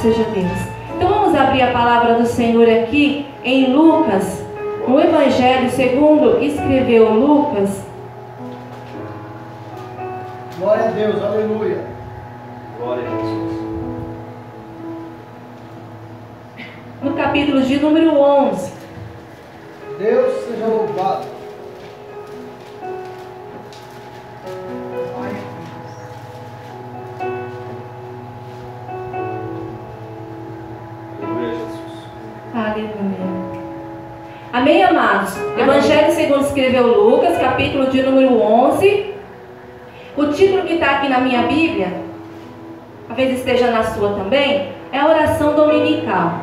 seja Deus. Então vamos abrir a palavra do Senhor aqui em Lucas, no Evangelho segundo escreveu Lucas. Glória a Deus, aleluia. Glória a Jesus. No capítulo de número 11. Deus seja louvado. Aleluia, Jesus. Aleluia. Amém, amados? Evangelho segundo escreveu Lucas, capítulo de número 11. O título que está aqui na minha Bíblia, talvez esteja na sua também, é a oração dominical.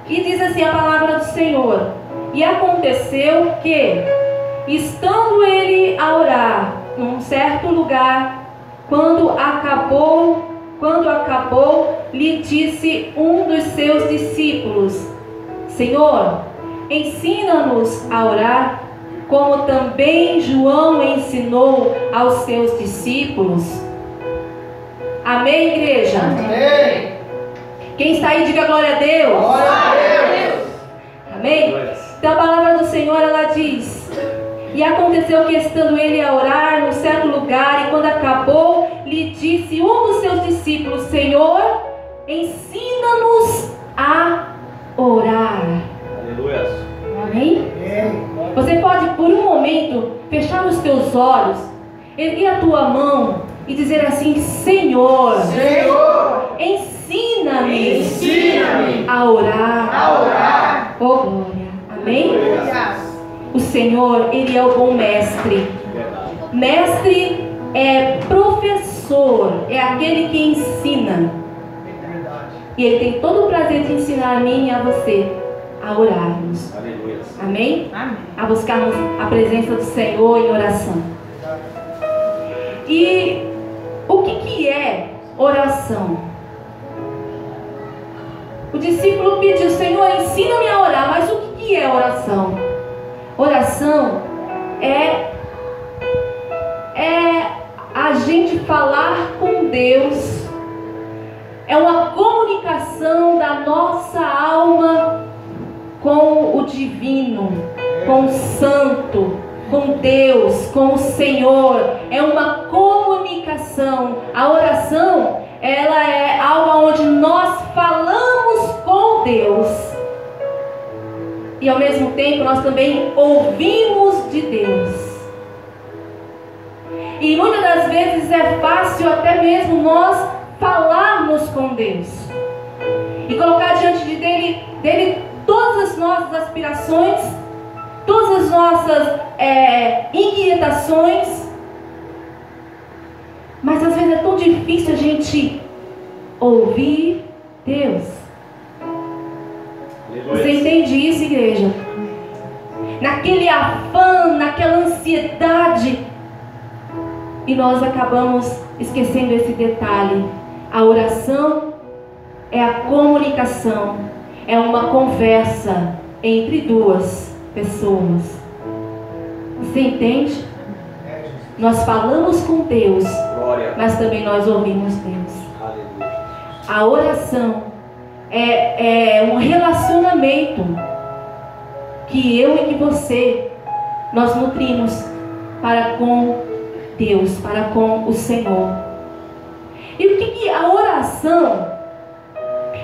E diz assim a palavra do Senhor: e aconteceu que, estando ele a orar num certo lugar, quando acabou, lhe disse um dos seus discípulos: Senhor, ensina-nos a orar, como também João ensinou aos seus discípulos. Amém, igreja? Amém. Quem está aí, diga glória a Deus. Glória a Deus. Amém? Então a palavra do Senhor, ela diz: e aconteceu que, estando ele a orar num certo lugar, e quando acabou, lhe disse um dos seus discípulos: Senhor, ensina-nos a orar. Aleluia. Amém? Amém. Você pode, por um momento, fechar os teus olhos, erguer a tua mão e dizer assim: Senhor, Senhor, ensina-me ensina-me a orar. a orar. Oh, glória. Amém? Aleluia. O Senhor, Ele é o bom mestre. Verdade. Mestre é professor, é aquele que ensina. Verdade. E Ele tem todo o prazer de ensinar a mim e a você a orarmos. Aleluia. Amém? Amém. A buscarmos a presença do Senhor em oração. E o que é oração? O discípulo pediu: Senhor, ensina-me a orar. Mas o que é oração? Oração é a gente falar com Deus. É uma comunicação da nossa alma com o divino, com o santo, com Deus, com o Senhor. É uma comunicação. A oração, ela é algo onde nós falamos com Deus e ao mesmo tempo nós também ouvimos de Deus. E muitas das vezes é fácil até mesmo nós falarmos com Deus e colocar diante dele todas as nossas aspirações, todas as nossas inquietações. Mas às vezes é tão difícil a gente ouvir Deus. Você entende isso, igreja? Naquele afã, naquela ansiedade, e nós acabamos esquecendo esse detalhe. A oração é a comunicação, é uma conversa entre duas pessoas. Você entende? Nós falamos com Deus, Glória. mas também nós ouvimos Deus. Aleluia. A oração é um relacionamento que eu e que você, nós nutrimos para com Deus, para com o Senhor. E o que a oração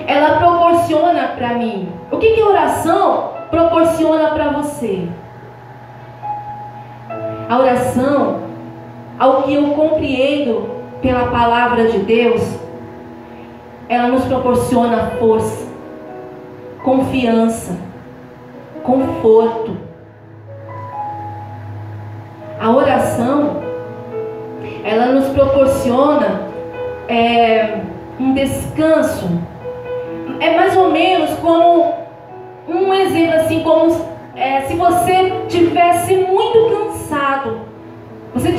ela proporciona para mim? O que a oração proporciona para você? A oração, ao que eu compreendo pela palavra de Deus, ela nos proporciona força, confiança, conforto. A oração, ela nos proporciona um descanso. É mais ou menos como um exemplo assim, como se você tivesse muito cansado. Você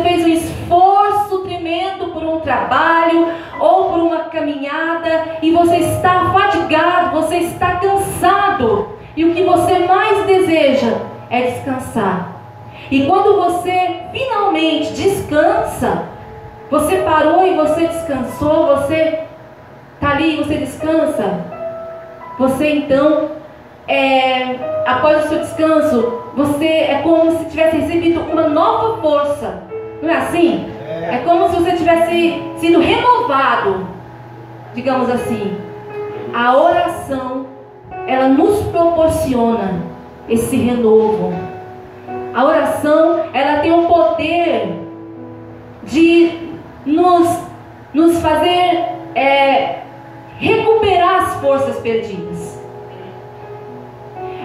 fez um esforço tremendo por um trabalho ou por uma caminhada e você está fadigado, você está cansado. E o que você mais deseja é descansar. E quando você finalmente descansa, Você parou e você descansou, você está ali e você descansa. Você então, após o seu descanso, você é como se tivesse recebido uma nova força. Não é assim? É como se você tivesse sido renovado, digamos assim. A oração, ela nos proporciona esse renovo. A oração, ela tem o poder de nos fazer recuperar as forças perdidas.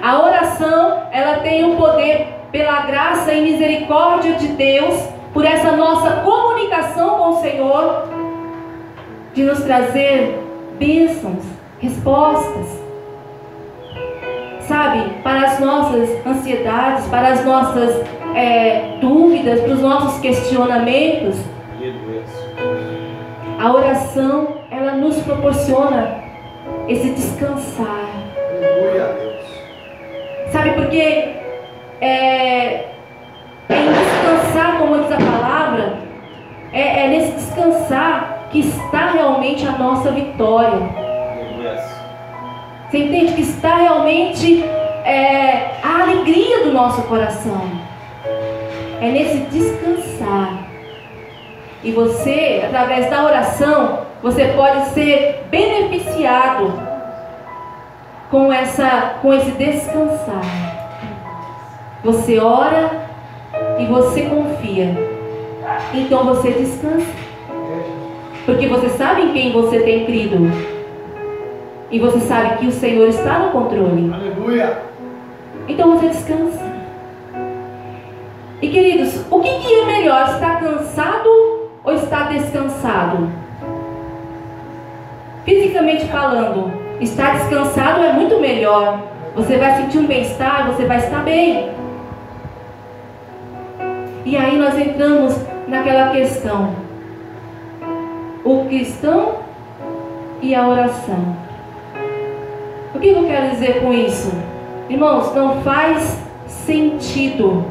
A oração, ela tem o poder, pela graça e misericórdia de Deus, por essa nossa comunicação com o Senhor, de nos trazer bênçãos, respostas, sabe, para as nossas ansiedades, para as nossas dúvidas, para os nossos questionamentos. A oração, ela nos proporciona esse descansar. Sabe, porque em descansar, como diz a palavra, é nesse descansar que está realmente a nossa vitória. Você entende que está realmente a alegria do nosso coração. É nesse descansar. E você, através da oração, você pode ser beneficiado com esse descansar. Você ora e você confia. Então você descansa. Porque você sabe em quem você tem crido. E você sabe que o Senhor está no controle. Aleluia. Então você descansa. E queridos, o que é melhor? Estar cansado ou estar descansado? Fisicamente falando, estar descansado é muito melhor. Você vai sentir um bem-estar, você vai estar bem. E aí nós entramos naquela questão: o cristão e a oração. O que eu quero dizer com isso? Irmãos, não faz sentido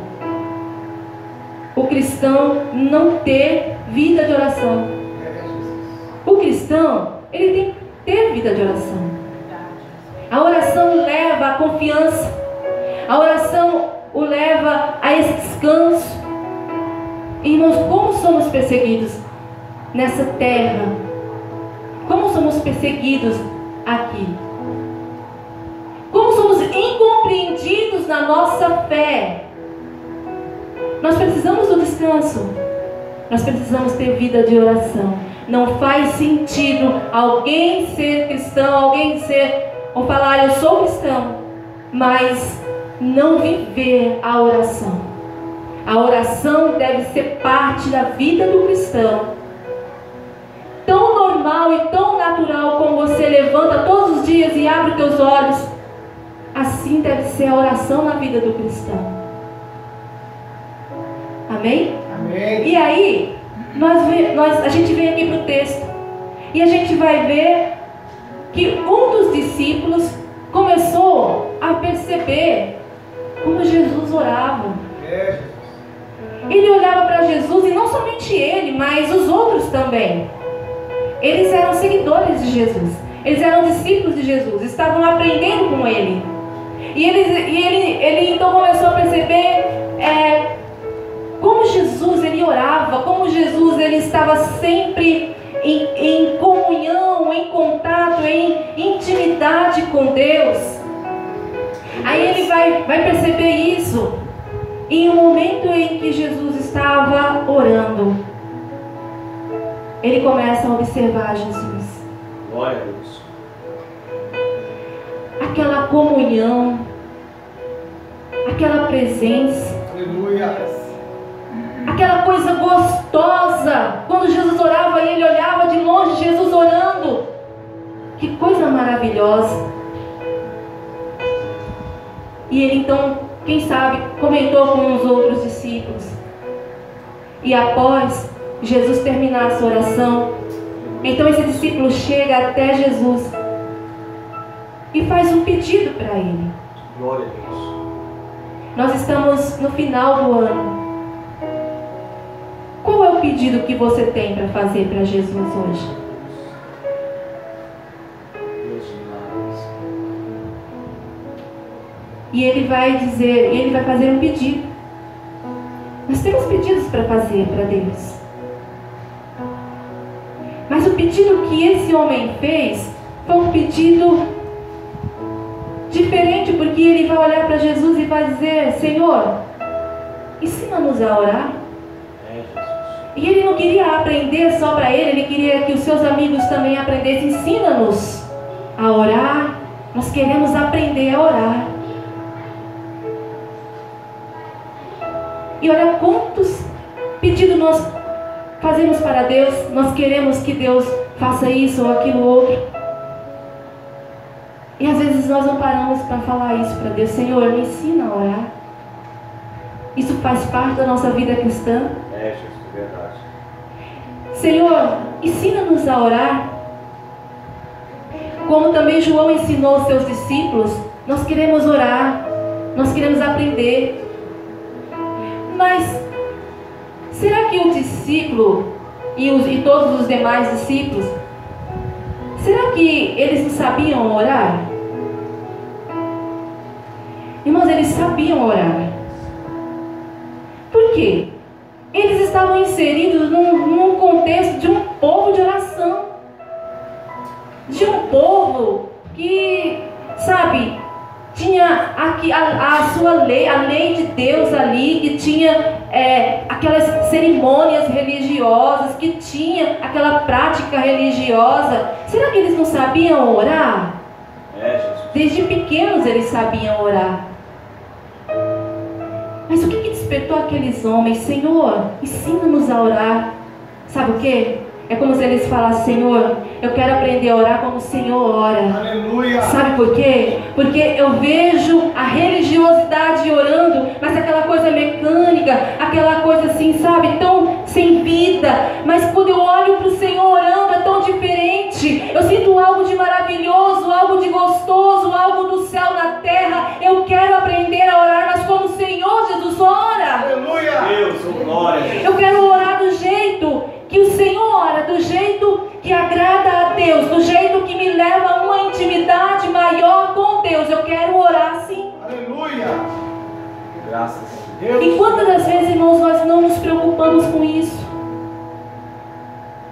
o cristão não ter vida de oração. O cristão, ele tem que ter vida de oração. A oração leva à confiança. A oração o leva a esse descanso. Irmãos, como somos perseguidos nessa terra? Como somos perseguidos aqui? Como somos incompreendidos na nossa fé? Nós precisamos do descanso. Nós precisamos ter vida de oração. Não faz sentido alguém ser cristão, ou falar eu sou cristão, mas não viver a oração. A oração deve ser parte da vida do cristão. Tão normal e tão natural como você levanta todos os dias e abre os teus olhos, assim deve ser a oração na vida do cristão. Amém? Amém. E aí, a gente vem aqui para o texto e a gente vai ver que um dos discípulos começou a perceber como Jesus orava. Ele olhava para Jesus, e não somente ele, mas os outros também. Eles eram seguidores de Jesus, eles eram discípulos de Jesus, estavam aprendendo com ele. E ele então começou a perceber como Jesus ele orava, como Jesus ele estava sempre em comunhão, em contato, em intimidade com Deus. Aí ele vai perceber isso. E em um momento em que Jesus estava orando, ele começa a observar Jesus. Glória a Deus. Aquela comunhão, aquela presença. Aleluia. Aquela coisa gostosa, quando Jesus orava e ele olhava de longe, Jesus orando. Que coisa maravilhosa. E ele então, quem sabe, comentou com os outros discípulos. E após Jesus terminar a sua oração, então esse discípulo chega até Jesus e faz um pedido para ele. Glória a Deus. Nós estamos no final do ano. Qual é o o pedido que você tem para fazer para Jesus hoje? Deus milagres. E ele vai dizer, ele vai fazer um pedido. Nós temos pedidos para fazer para Deus. Mas o pedido que esse homem fez foi um pedido diferente, porque ele vai olhar para Jesus e vai dizer: Senhor, ensina-nos a orar. Jesus. E ele não queria aprender só para ele queria que os seus amigos também aprendessem. Ensina-nos a orar. Nós queremos aprender a orar. E olha quantos pedidos nós fazemos para Deus. Nós queremos que Deus faça isso ou aquilo outro. E às vezes nós não paramos para falar isso para Deus. Senhor, me ensina a orar. Isso faz parte da nossa vida cristã. Jesus, verdade. Senhor, ensina-nos a orar. Como também João ensinou aos seus discípulos, nós queremos orar, nós queremos aprender. Mas será que o discípulo e todos os demais discípulos, será que eles não sabiam orar? Irmãos, eles sabiam orar. Por quê? Eles estavam inseridos num contexto de um povo de oração. De um povo que, sabe, tinha aqui a sua lei, a lei de Deus ali, que tinha aquelas cerimônias religiosas, que tinha aquela prática religiosa. Será que eles não sabiam orar? Jesus. Desde pequenos eles sabiam orar. Mas o que despertou aqueles homens? Senhor, ensina-nos a orar. Sabe o que? É como se eles falassem: Senhor, eu quero aprender a orar como o Senhor ora. Aleluia. Sabe por quê? Porque eu vejo a religiosidade orando, mas aquela coisa mecânica, aquela coisa assim, sabe, tão sem vida. Mas quando eu olho para o Senhor orando, é tão diferente. Eu sinto algo de maravilhoso, algo de gostoso, algo do céu na terra. Eu quero aprender a orar, mas como o Senhor Jesus ora. Aleluia. Deus, glória a Jesus. Eu quero orar do jeito que o Senhor ora, do jeito que agrada a Deus, do jeito que me leva a uma intimidade maior com Deus. Eu quero orar assim. Aleluia. Graças a Deus. E quantas das vezes, irmãos, nós não nos preocupamos com isso?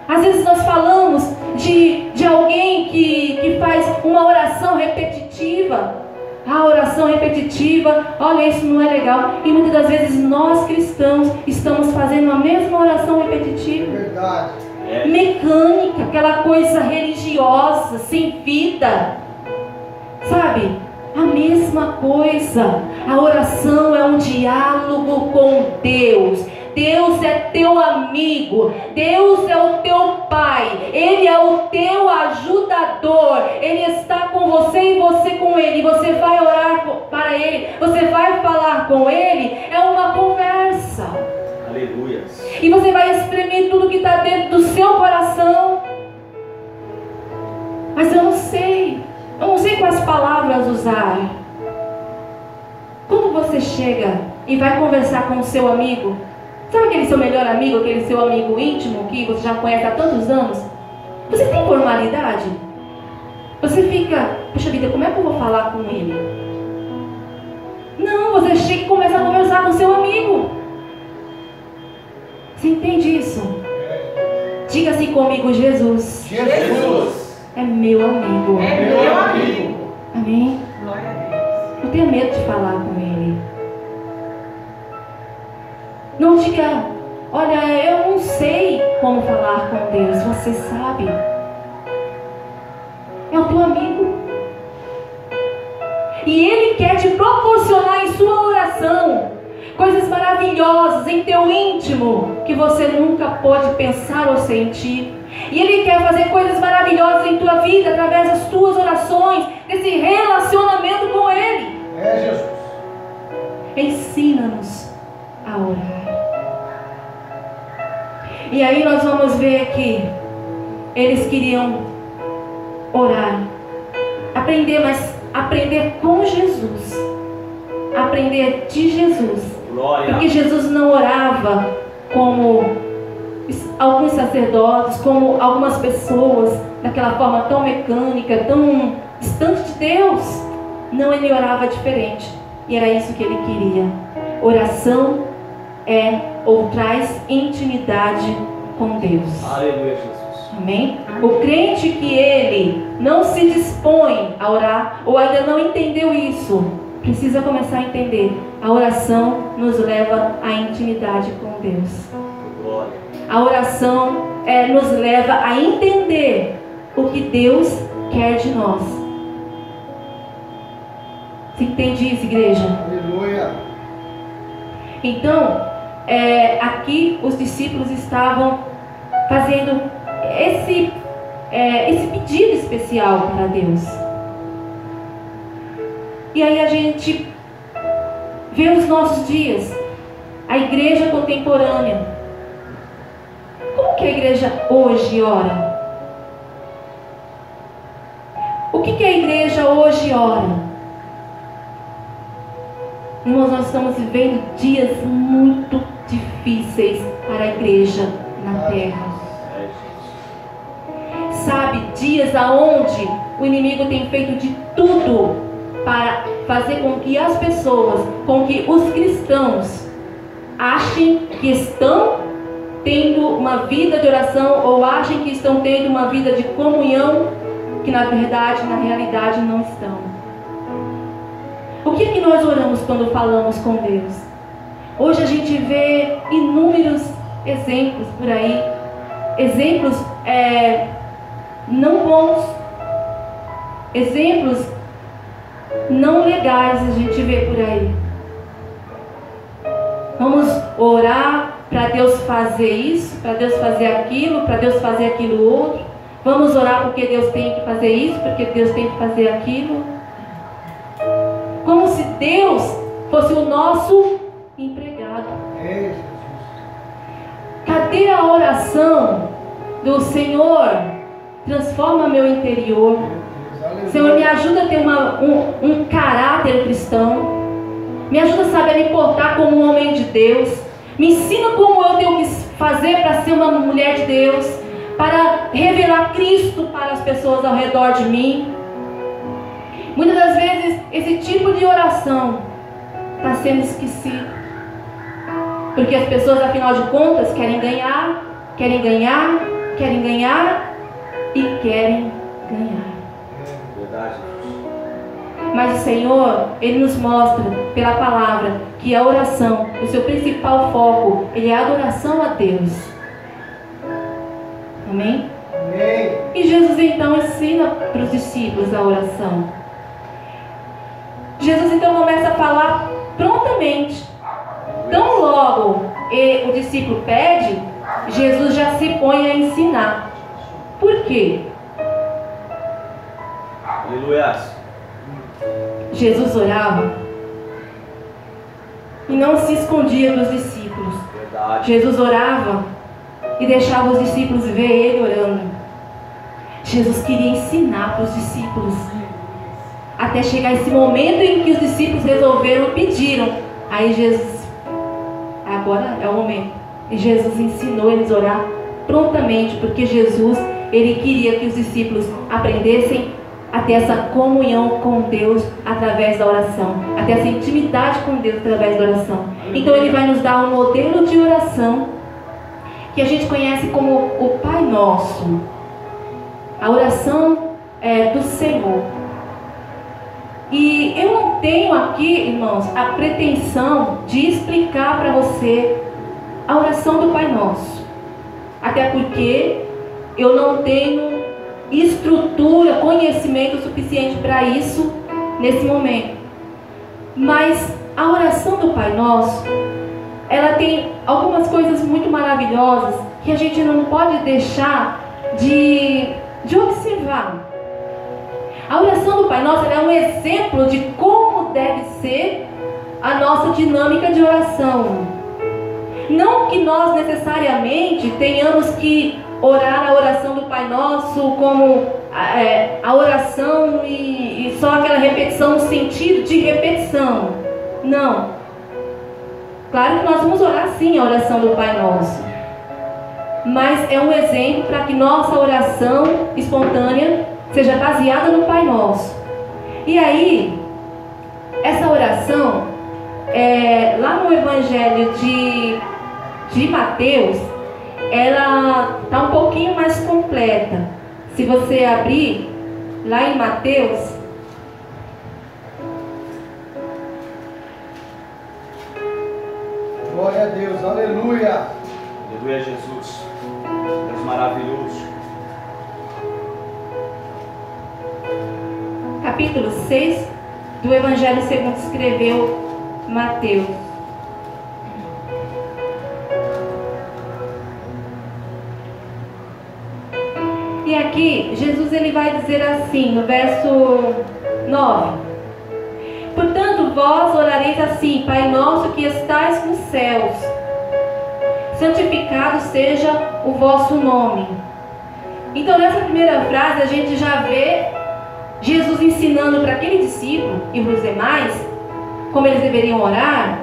Às vezes nós falamos de alguém que faz uma oração repetitiva. A oração repetitiva, olha, isso não é legal. E muitas das vezes nós cristãos estamos fazendo a mesma oração repetitiva. Verdade. Mecânica, aquela coisa religiosa, sem vida. Sabe? A mesma coisa. A oração é um diálogo com Deus. Deus é teu amigo, Deus é o teu Pai, Ele é o teu ajudador, Ele está com você e você com Ele. Você vai orar para Ele, você vai falar com Ele, é uma conversa. Aleluia. E você vai exprimir tudo que está dentro do seu coração. Mas eu não sei quais palavras usar. Quando você chega e vai conversar com o seu amigo, sabe aquele seu melhor amigo, aquele seu amigo íntimo que você já conhece há tantos anos? Você tem formalidade? Você fica, puxa vida, como é que eu vou falar com ele? Não, você chega e começa a conversar com seu amigo. Você entende isso? Diga assim comigo: Jesus Jesus é meu amigo. é meu amigo. Amém? Glória a Deus. Não tenha medo de falar com ele. Não diga: olha, eu não sei como falar com Deus. Você sabe. É o teu amigo. E Ele quer te proporcionar em sua oração coisas maravilhosas em teu íntimo que você nunca pôde pensar ou sentir. E Ele quer fazer coisas maravilhosas em tua vida através das tuas orações, desse relacionamento com Ele. É Jesus. Ensina-nos a orar. E aí nós vamos ver que eles queriam orar, aprender, mas aprender com Jesus, aprender de Jesus. Glória. Porque Jesus não orava como alguns sacerdotes, como algumas pessoas, daquela forma tão mecânica, tão distante de Deus. Não, ele orava diferente. E era isso que ele queria. Oração é ou traz intimidade com Deus. Aleluia, Jesus. Amém? O crente que ele não se dispõe a orar, ou ainda não entendeu isso, precisa começar a entender. A oração nos leva à intimidade com Deus. Glória. A oração nos leva a entender o que Deus quer de nós. Você entende isso, igreja? Aleluia. Então, aqui os discípulos estavam fazendo esse pedido especial para Deus. E aí a gente vê os nossos dias, a igreja contemporânea. Como que a igreja hoje ora? O que a igreja hoje ora? Irmãos, nós estamos vivendo dias muito difíceis para a igreja na terra. Sabe, dias aonde o inimigo tem feito de tudo para fazer com que as pessoas, com que os cristãos achem que estão tendo uma vida de oração, ou achem que estão tendo uma vida de comunhão, que na verdade, na realidade não estão. O que é que nós oramos quando falamos com Deus? Hoje a gente vê inúmeros exemplos por aí, exemplos não bons, exemplos não legais a gente vê por aí. Vamos orar para Deus fazer isso, para Deus fazer aquilo, para Deus fazer aquilo outro. Vamos orar porque Deus tem que fazer isso, porque Deus tem que fazer aquilo. Como se Deus fosse o nosso empregado. Cadê a oração do Senhor? Transforma meu interior. Senhor, me ajuda a ter um caráter cristão. Me ajuda, sabe, a me portar como um homem de Deus. Me ensina como eu tenho que fazer para ser uma mulher de Deus, para revelar Cristo para as pessoas ao redor de mim. Muitas das vezes esse tipo de oração está sendo esquecido, porque as pessoas, afinal de contas, querem ganhar, querem ganhar, querem ganhar e querem ganhar. Verdade. Mas o Senhor, Ele nos mostra pela palavra que a oração, o seu principal foco, ele é a adoração a Deus. Amém? Amém. E Jesus então ensina para os discípulos a oração. Jesus então começa a falar prontamente. Tão logo o discípulo pede, Jesus já se põe a ensinar. Por quê? Aleluia. Jesus orava e não se escondia dos discípulos. Verdade. Jesus orava e deixava os discípulos ver Ele orando. Jesus queria ensinar para os discípulos, até chegar esse momento em que os discípulos resolveram e pediram. Aí Jesus, agora é o momento. E Jesus ensinou eles a orar prontamente, porque Jesus, Ele queria que os discípulos aprendessem a ter essa comunhão com Deus através da oração, a ter essa intimidade com Deus através da oração. Então Ele vai nos dar um modelo de oração que a gente conhece como o Pai Nosso, a oração do Senhor. E eu não tenho aqui, irmãos, a pretensão de explicar para você a oração do Pai Nosso, até porque eu não tenho estrutura, conhecimento suficiente para isso nesse momento. Mas a oração do Pai Nosso, ela tem algumas coisas muito maravilhosas que a gente não pode deixar de observar. A oração do Pai Nosso é um exemplo de como deve ser a nossa dinâmica de oração. Não que nós necessariamente tenhamos que orar a oração do Pai Nosso como a oração e só aquela repetição no sentido de repetição. Não. Claro que nós vamos orar sim a oração do Pai Nosso. mas é um exemplo para que nossa oração espontânea seja baseada no Pai Nosso. E aí, essa oração, lá no Evangelho de Mateus, ela está um pouquinho mais completa. Se você abrir lá em Mateus, Glória a Deus, aleluia. Aleluia, Jesus. Deus maravilhoso. capítulo 6 do Evangelho segundo escreveu Mateus. E aqui, Jesus ele vai dizer assim, no verso 9: portanto, vós orareis assim: Pai nosso que estais nos céus, santificado seja o vosso nome. Então, nessa primeira frase, a gente já vê Jesus ensinando para aquele discípulo e para os demais como eles deveriam orar,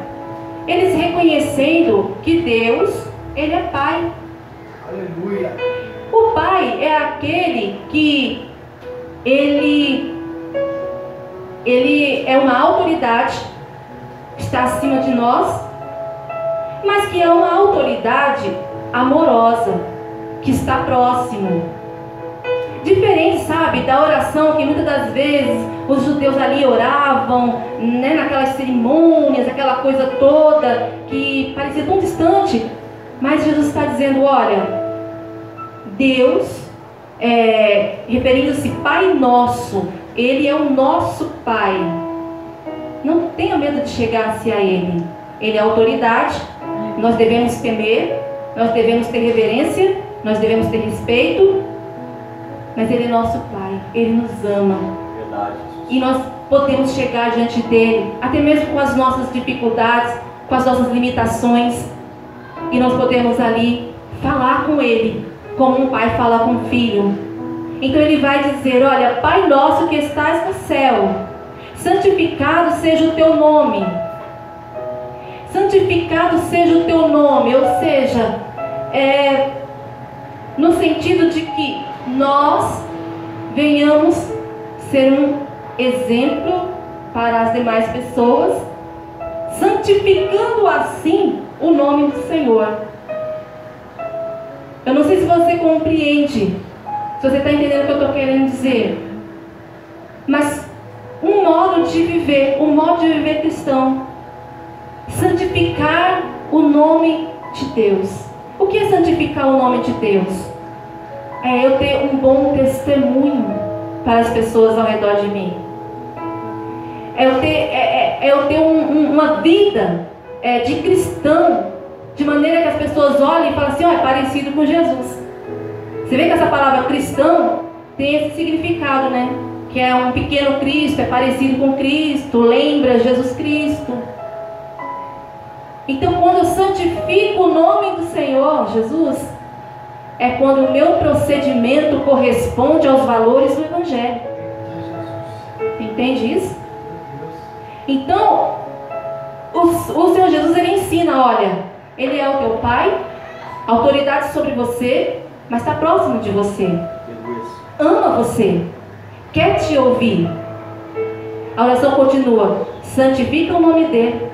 eles reconhecendo que Deus, Ele é Pai. Aleluia. O Pai é aquele que Ele é uma autoridade, está acima de nós, mas que é uma autoridade amorosa, que está próximo. Diferente, sabe, da oração que muitas das vezes os judeus ali oravam, né, naquelas cerimônias, aquela coisa toda que parecia tão distante. Mas Jesus está dizendo, olha, Deus, referindo-se Pai Nosso, Ele é o nosso Pai. Não tenha medo de chegar-se a Ele. Ele é autoridade, nós devemos temer, nós devemos ter reverência, nós devemos ter respeito, mas Ele é nosso Pai, Ele nos ama. Verdade. E nós podemos chegar diante dEle, até mesmo com as nossas dificuldades, com as nossas limitações, e nós podemos ali falar com Ele, como um pai fala com um filho. Então Ele vai dizer, olha, Pai nosso que estás no céu, santificado seja o teu nome. Santificado seja o teu nome, ou seja, no sentido de que nós venhamos ser um exemplo para as demais pessoas, santificando assim o nome do Senhor. Eu não sei se você compreende, se você está entendendo o que eu estou querendo dizer, mas um modo de viver cristão, santificar o nome de Deus. O que é santificar o nome de Deus? É eu ter um bom testemunho para as pessoas ao redor de mim. É eu ter uma vida de cristão, de maneira que as pessoas olhem e falem assim, é parecido com Jesus. Você vê que essa palavra cristão tem esse significado, né? Que é um pequeno Cristo, é parecido com Cristo, lembra Jesus Cristo. Então, quando eu santifico o nome do Senhor Jesus, é quando o meu procedimento corresponde aos valores do Evangelho. Entende isso? Então, o Senhor Jesus, Ele ensina, olha, Ele é o teu Pai, autoridade sobre você, mas está próximo de você. Ama você, quer te ouvir. A oração continua, santifica o nome dEle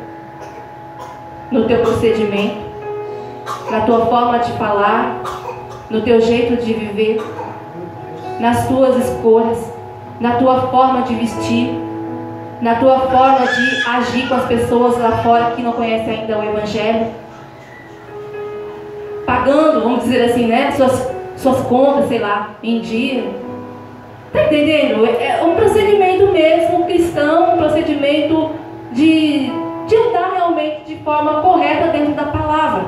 no teu procedimento, na tua forma de falar, no teu jeito de viver, nas tuas escolhas, na tua forma de vestir, na tua forma de agir com as pessoas lá fora que não conhecem ainda o Evangelho, pagando, vamos dizer assim, né, suas contas, sei lá, em dia. Está entendendo? É um procedimento mesmo cristão, um procedimento de andar realmente de forma correta dentro da palavra.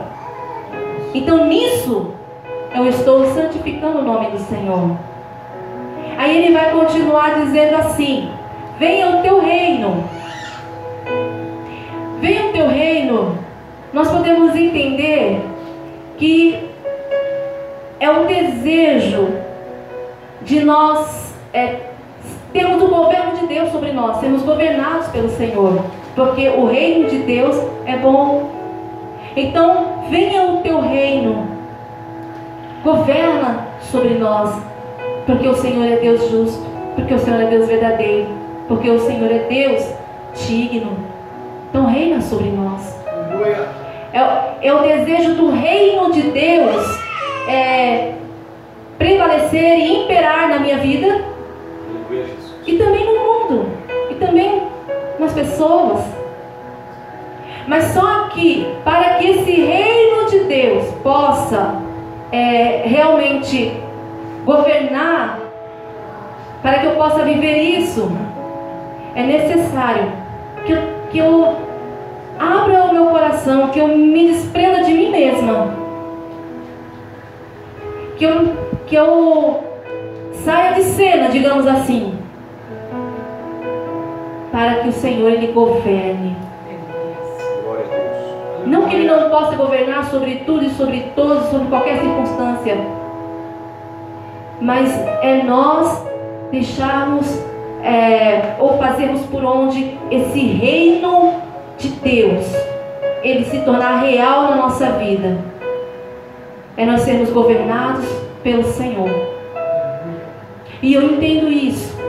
Então nisso eu estou santificando o nome do Senhor. Aí Ele vai continuar dizendo assim, venha o teu reino. Venha o teu reino. Nós podemos entender que é o desejo de nós termos o governo de Deus sobre nós, sermos governados pelo Senhor, porque o reino de Deus é bom. Então venha o teu reino. Governa sobre nós, porque o Senhor é Deus justo, porque o Senhor é Deus verdadeiro, porque o Senhor é Deus digno. Então reina sobre nós. É o desejo do reino de Deus prevalecer e imperar na minha vida e também no mundo e também nas pessoas. Mas só que para que esse reino de Deus possa realmente governar, para que eu possa viver isso, é necessário que eu abra o meu coração, que eu me desprenda de mim mesma, que eu saia de cena, digamos assim, para que o Senhor Ele governe. Não que Ele não possa governar sobre tudo e sobre todos, sobre qualquer circunstância, mas é nós deixarmos ou fazermos por onde esse reino de Deus Ele se tornar real na nossa vida. É nós sermos governados pelo Senhor. E eu entendo isso,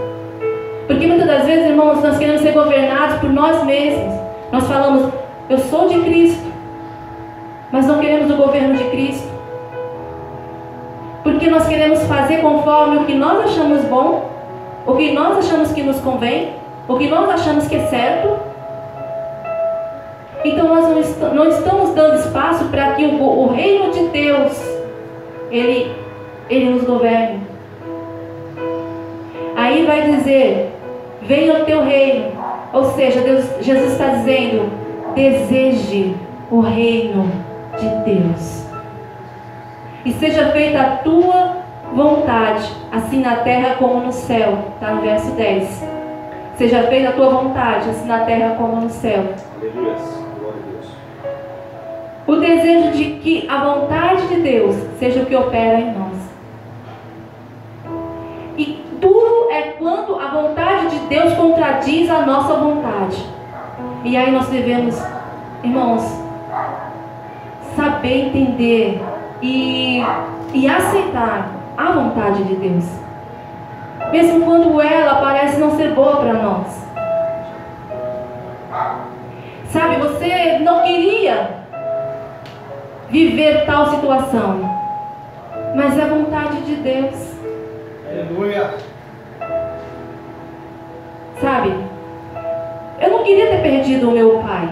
porque muitas das vezes, irmãos, nós queremos ser governados por nós mesmos. Nós falamos, eu sou de Cristo, mas não queremos o governo de Cristo, porque nós queremos fazer conforme o que nós achamos bom, o que nós achamos que nos convém, o que nós achamos que é certo. Então nós não estamos dando espaço para que o reino de Deus ele nos governe. Aí vai dizer, venha o teu reino. Ou seja, Jesus está dizendo, deseje o reino de Deus e seja feita a tua vontade, assim na terra como no céu. Está no verso 10. Seja feita a tua vontade, assim na terra como no céu. Aleluia. Glória a Deus. O desejo de que a vontade de Deus seja o que opera em nós. E duro é quando a vontade de Deus contradiz a nossa vontade. E aí nós devemos, irmãos, saber entender e aceitar a vontade de Deus, mesmo quando ela parece não ser boa para nós. Sabe, você não queria viver tal situação, mas é a vontade de Deus. Aleluia. Sabe, eu não queria ter perdido o meu pai,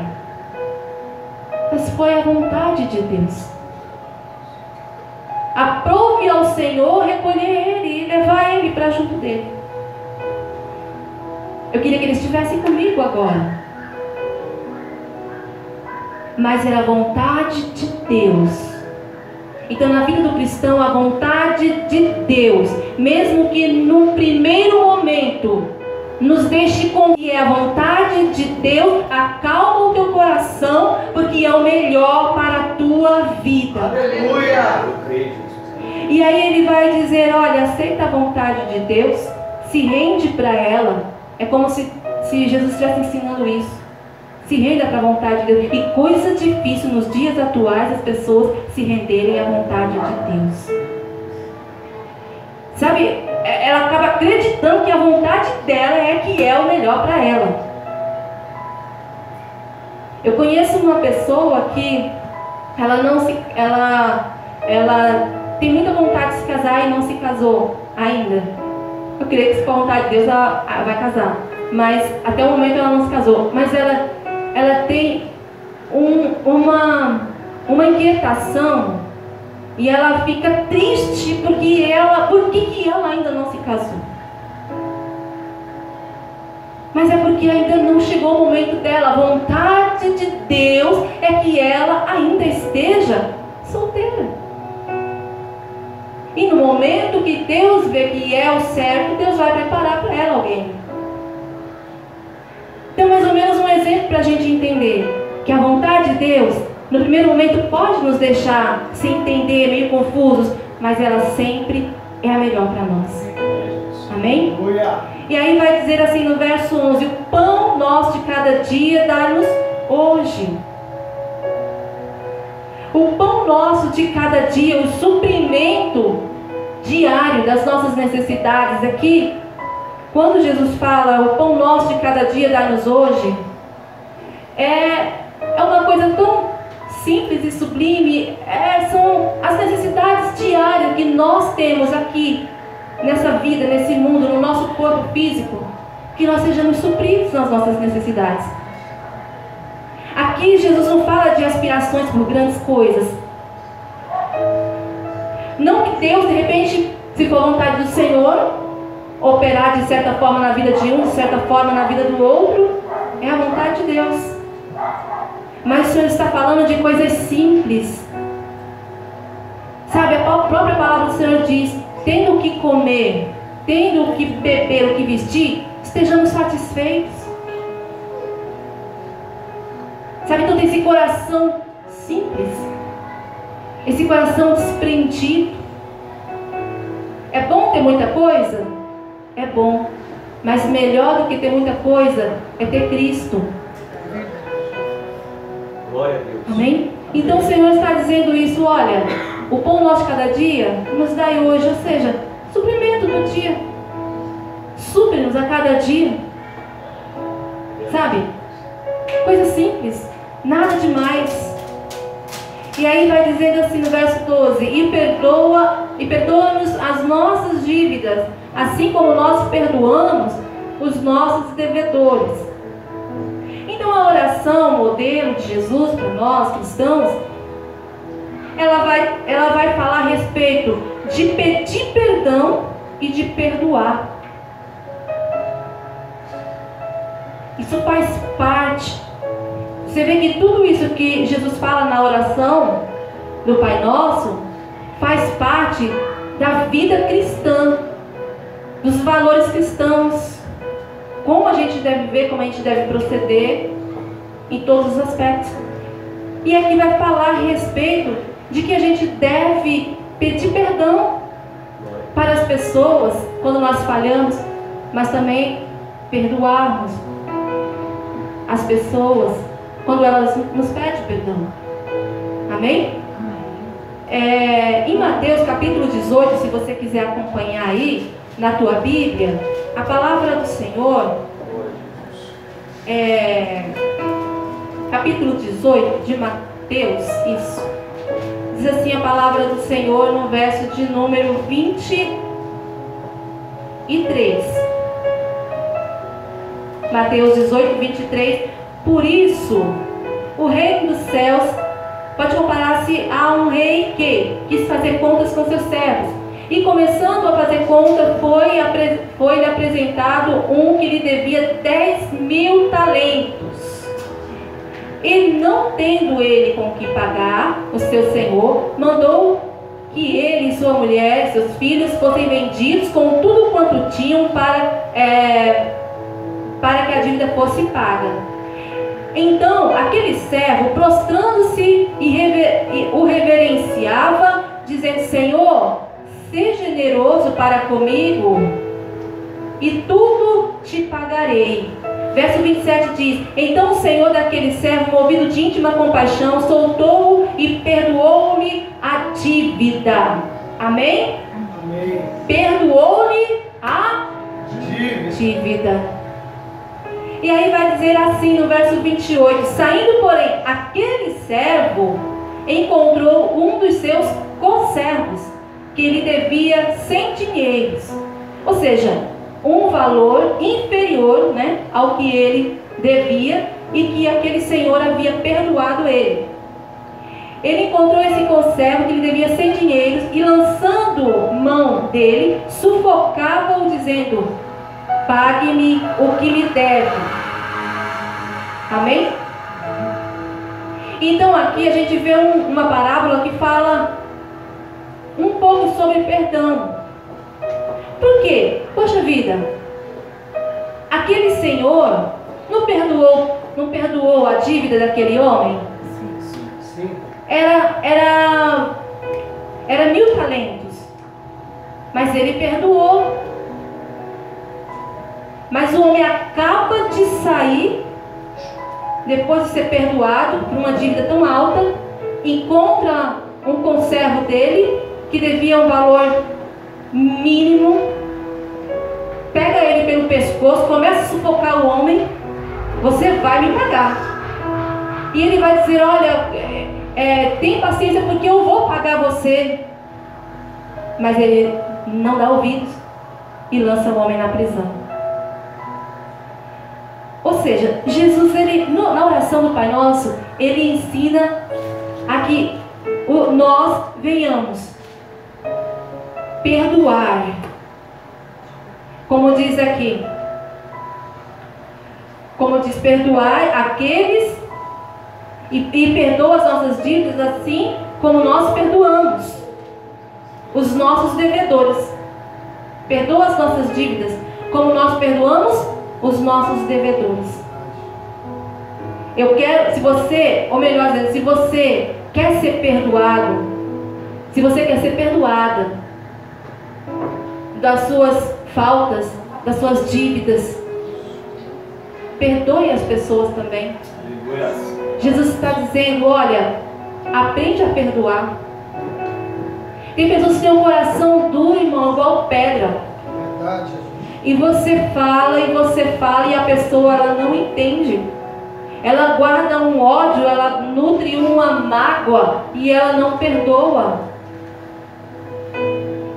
mas foi a vontade de Deus. Aprove ao Senhor recolher ele e levar ele para junto dele. Eu queria que ele estivesse comigo agora, mas era a vontade de Deus. Então, na vida do cristão, a vontade de Deus, mesmo que num primeiro momento nos deixe com que é a vontade de Deus, acalma o teu coração, porque é o melhor para a tua vida. Aleluia. Eu creio. E aí ele vai dizer, olha, aceita a vontade de Deus, se rende para ela. É como se Jesus estivesse ensinando isso. Se renda para a vontade de Deus. E coisa difícil nos dias atuais as pessoas se renderem à vontade de Deus. Sabe, ela acaba acreditando que a vontade dela é que é o melhor para ela. Eu conheço uma pessoa que ela tem muita vontade de se casar e não se casou ainda. Eu creio que se for a vontade de Deus ela vai casar, mas até o momento ela não se casou. Mas ela tem uma inquietação e ela fica triste por que ela ainda não se casou. Mas é porque ainda não chegou o momento dela. A vontade de Deus é que ela ainda esteja solteira. E no momento que Deus vê que é o certo, Deus vai preparar para ela alguém. Então, mais ou menos um exemplo para a gente entender que a vontade de Deus, no primeiro momento, pode nos deixar sem entender, meio confusos, mas ela sempre é a melhor para nós. Amém? E aí vai dizer assim no verso 11: o pão nosso de cada dia dá-nos hoje. O pão nosso de cada dia, o suprimento diário das nossas necessidades. Aqui, quando Jesus fala o pão nosso de cada dia dá-nos hoje, é uma coisa tão simples e sublime. São as necessidades diárias que nós temos aqui nessa vida, nesse mundo, no nosso corpo físico, que nós sejamos supridos nas nossas necessidades. Aqui Jesus não fala de aspirações por grandes coisas. Não que Deus, de repente, se for vontade do Senhor, operar de certa forma na vida de um, de certa forma na vida do outro, é a vontade de Deus. Mas o Senhor está falando de coisas simples. Sabe, a própria palavra do Senhor diz: tendo o que comer, tendo o que beber, o que vestir, estejamos satisfeitos. Sabe, então tem esse coração simples, esse coração desprendido. É bom ter muita coisa? É bom. Mas melhor do que ter muita coisa é ter Cristo. Glória a Deus. Amém? Então o Senhor está dizendo isso: olha, o pão nosso de cada dia nos dai hoje, ou seja, suprimento do dia. Supre-nos a cada dia. Sabe? Coisa simples, nada demais. E aí vai dizendo assim no verso 12: e perdoa-nos as nossas dívidas, assim como nós perdoamos os nossos devedores. Então a oração, modelo de Jesus para nós cristãos, ela vai falar a respeito de pedir perdão e de perdoar. Isso faz parte. Você vê que tudo isso que Jesus fala na oração do Pai Nosso faz parte da vida cristã, dos valores cristãos, como a gente deve viver, como a gente deve proceder em todos os aspectos. E aqui vai falar a respeito de que a gente deve pedir perdão para as pessoas quando nós falhamos, mas também perdoarmos as pessoas quando elas nos pedem perdão. Amém? Em Mateus capítulo 18, se você quiser acompanhar aí na tua Bíblia, a palavra do Senhor, capítulo 18 de Mateus, isso, diz assim a palavra do Senhor no verso de número 23. Mateus 18, 23. Por isso, o reino dos céus pode comparar-se a um rei que quis fazer contas com seus servos. E começando a fazer conta, foi-lhe apresentado um que lhe devia 10.000 talentos. E não tendo ele com que pagar, o seu senhor mandou que ele e sua mulher, seus filhos, fossem vendidos com tudo quanto tinham para que a dívida fosse paga. Então aquele servo, prostrando-se, o reverenciava, dizendo: Senhor, seja generoso para comigo, e tudo te pagarei. Verso 27 diz: Então o Senhor daquele servo, movido de íntima compaixão, soltou-o e perdoou-lhe a dívida. Amém? Amém. Perdoou-lhe a dívida. E aí vai dizer assim no verso 28: Saindo, porém, aquele servo encontrou um dos seus conservos, que lhe devia 100 dinheiros, ou seja, um valor inferior, ao que ele devia, e que aquele senhor havia perdoado ele. Ele encontrou esse conservo que lhe devia 100 dinheiros e, lançando mão dele, sufocava-o, dizendo: pague-me o que me deve. Amém? Então aqui a gente vê uma parábola que fala um pouco sobre perdão. Por quê? Poxa vida, aquele senhor não perdoou a dívida daquele homem? Sim. Era 1.000 talentos, mas ele perdoou. Mas o homem acaba de sair, depois de ser perdoado por uma dívida tão alta, encontra um conservo dele, que devia um valor mínimo, pega ele pelo pescoço, começa a sufocar o homem: você vai me pagar. E ele vai dizer: olha, tem paciência porque eu vou pagar você. Mas ele não dá ouvidos e lança o homem na prisão. Ou seja, Jesus, na oração do Pai Nosso, ele ensina a que nós venhamos perdoar. Como diz aqui, perdoar aqueles e perdoa as nossas dívidas assim como nós perdoamos os nossos devedores. Perdoa as nossas dívidas como nós perdoamos os nossos devedores. Eu quero, se você quer ser perdoado, se você quer ser perdoada das suas faltas, das suas dívidas, perdoe as pessoas também. Jesus está dizendo: olha, aprende a perdoar. Tem pessoas que têm um coração duro, irmão, igual pedra. Verdade. E você fala e a pessoa, ela não entende. Ela guarda um ódio, ela nutre uma mágoa e ela não perdoa.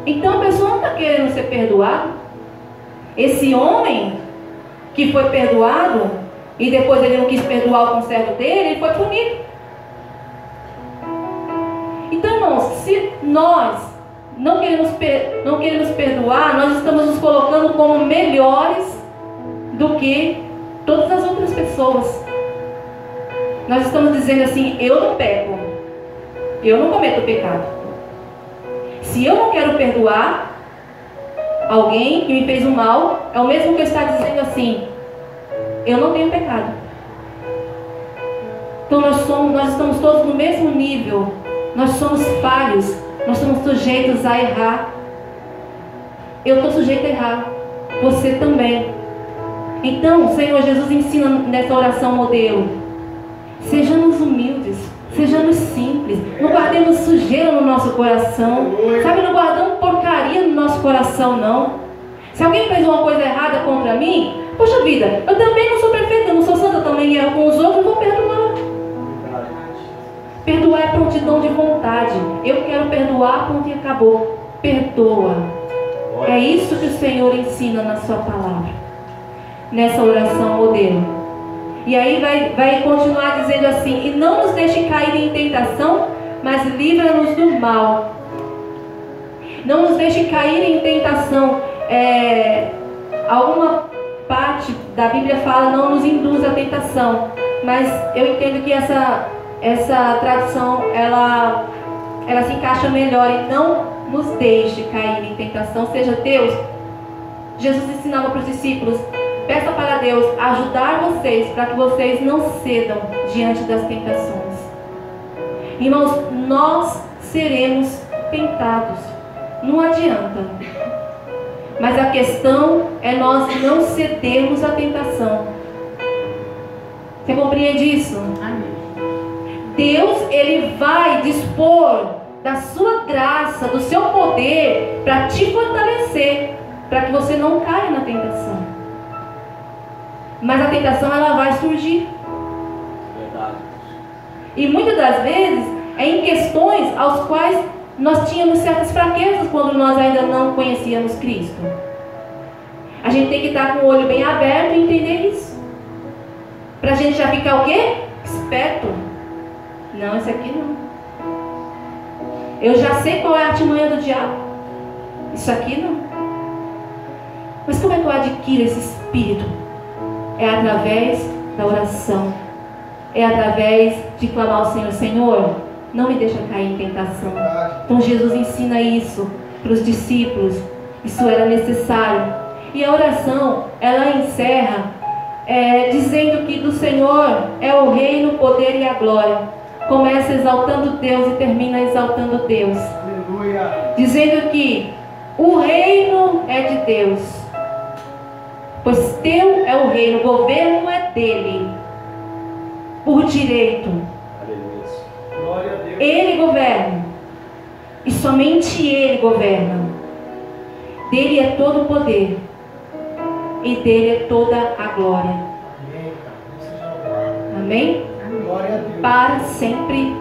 Então a pessoa não está querendo ser perdoada. Esse homem que foi perdoado e depois ele não quis perdoar o conservo dele, ele foi punido. Então, irmãos, se nós não queremos perdoar, nós estamos nos colocando como melhores do que todas as outras pessoas. Nós estamos dizendo assim: eu não peco, eu não cometo pecado. Se eu não quero perdoar alguém que me fez um mal, é o mesmo que eu estar dizendo assim: eu não tenho pecado. Então nós estamos todos no mesmo nível. Nós somos falhos, nós somos sujeitos a errar. Eu estou sujeito a errar, você também. Então o Senhor Jesus ensina nessa oração modelo: sejamos humildes, sejamos simples, não guardemos sujeira no nosso coração, sabe, não guardamos porcaria no nosso coração, não. Se alguém fez uma coisa errada contra mim, poxa vida, eu também não sou perfeita, eu não sou santa, eu também erro com os outros, eu vou perdoar. Perdoar é prontidão de vontade. Eu quero perdoar, ponto e acabou. Perdoa. É isso que o Senhor ensina na sua palavra, nessa oração modelo. E aí vai continuar dizendo assim: e não nos deixe cair em tentação, mas livra-nos do mal. Não nos deixe cair em tentação. Alguma parte da Bíblia fala: não nos induz à tentação. Mas eu entendo que essa tradução ela se encaixa melhor e não nos deixe cair em tentação. Ou seja, Deus, Jesus ensinava para os discípulos: peça para Deus ajudar vocês para que vocês não cedam diante das tentações. Irmãos, nós seremos tentados, não adianta. Mas a questão é nós não cedermos à tentação. Você compreende isso? Amém. Deus, Ele vai dispor da sua graça, do seu poder, para te fortalecer, para que você não caia na tentação. Mas a tentação, ela vai surgir. Verdade. E muitas das vezes é em questões aos quais nós tínhamos certas fraquezas quando nós ainda não conhecíamos Cristo. A gente tem que estar com o olho bem aberto e entender isso, para a gente já ficar o quê? Esperto. Não, esse aqui não. Eu já sei qual é a artimanha do diabo. Isso aqui não. Mas como é que eu adquiro esse espírito? É através da oração. É através de clamar ao Senhor: Senhor, não me deixa cair em tentação. Então Jesus ensina isso para os discípulos. Isso era necessário. E a oração, ela encerra dizendo que do Senhor é o reino, o poder e a glória. Começa exaltando Deus e termina exaltando Deus. Aleluia. Dizendo que o reino é de Deus, pois teu é o reino, o governo é dele, por direito. Glória a Deus. Ele governa. E somente Ele governa. Dele é todo o poder. E dele é toda a glória. Amém? Glória a Deus. Para sempre.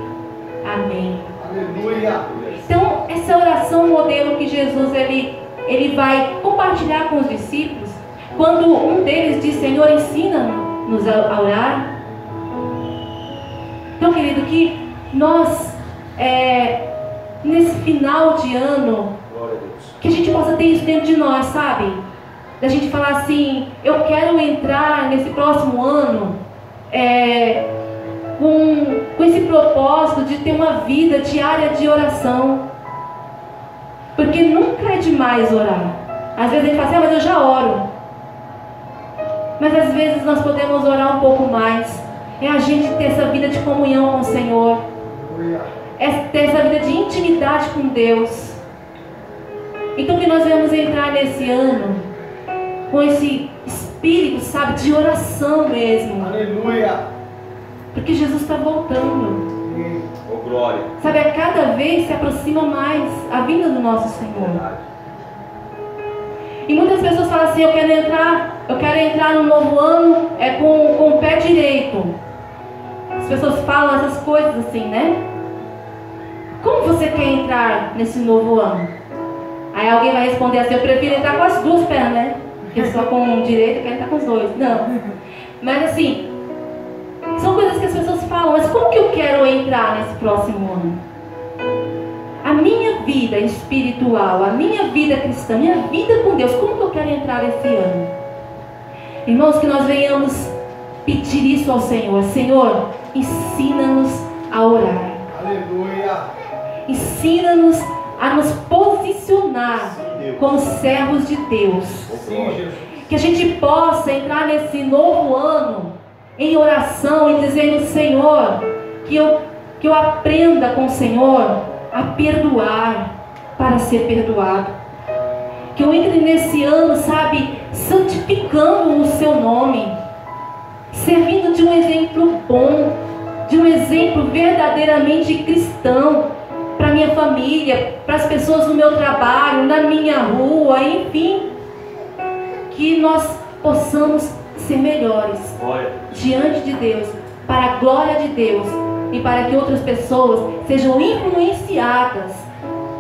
Amém. Aleluia. Então, essa oração modelo que Jesus ele vai compartilhar com os discípulos, quando um deles diz: Senhor, ensina-nos a orar. Então, querido, que nós, nesse final de ano, Glória a Deus. que a gente possa ter isso dentro de nós, sabe? Da gente falar assim: eu quero entrar nesse próximo ano com esse propósito de ter uma vida diária de oração. Porque nunca é demais orar. Às vezes a gente fala assim: mas eu já oro. Mas às vezes nós podemos orar um pouco mais. É a gente ter essa vida de comunhão com o Senhor. É ter essa vida de intimidade com Deus. Então que nós vamos entrar nesse ano com esse espírito, sabe, de oração mesmo. Aleluia. Porque Jesus está voltando. Oh, glória. Sabe, a cada vez se aproxima mais a vinda do nosso Senhor. Verdade. E muitas pessoas falam assim: eu quero entrar no novo ano com o pé direito. As pessoas falam essas coisas assim, né? Como você quer entrar nesse novo ano? Aí alguém vai responder assim: eu prefiro entrar com as duas pernas, né? Porque só com o direito eu quero entrar com os dois. Não. Mas assim, são coisas que as pessoas falam. Mas como que eu quero entrar nesse próximo ano? A minha vida espiritual, a minha vida cristã, a minha vida com Deus, como que eu quero entrar esse ano? Irmãos, que nós venhamos pedir isso ao Senhor. Senhor, ensina-nos a orar. Aleluia. Ensina-nos a nos posicionar como servos de Deus. Sim, Jesus. Que a gente possa entrar nesse novo ano em oração e dizendo: Senhor, que eu aprenda com o Senhor a perdoar para ser perdoado. Que eu entre nesse ano, sabe, santificando o seu nome, servindo de um exemplo bom, de um exemplo verdadeiramente cristão para minha família, para as pessoas no meu trabalho, na minha rua, enfim. Que nós possamos ser melhores diante de Deus, para a glória de Deus, e para que outras pessoas sejam influenciadas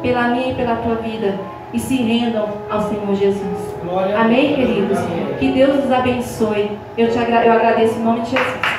pela minha e pela tua vida e se rendam ao Senhor Jesus. Amém, queridos? Que Deus nos abençoe. Eu agradeço em nome de Jesus.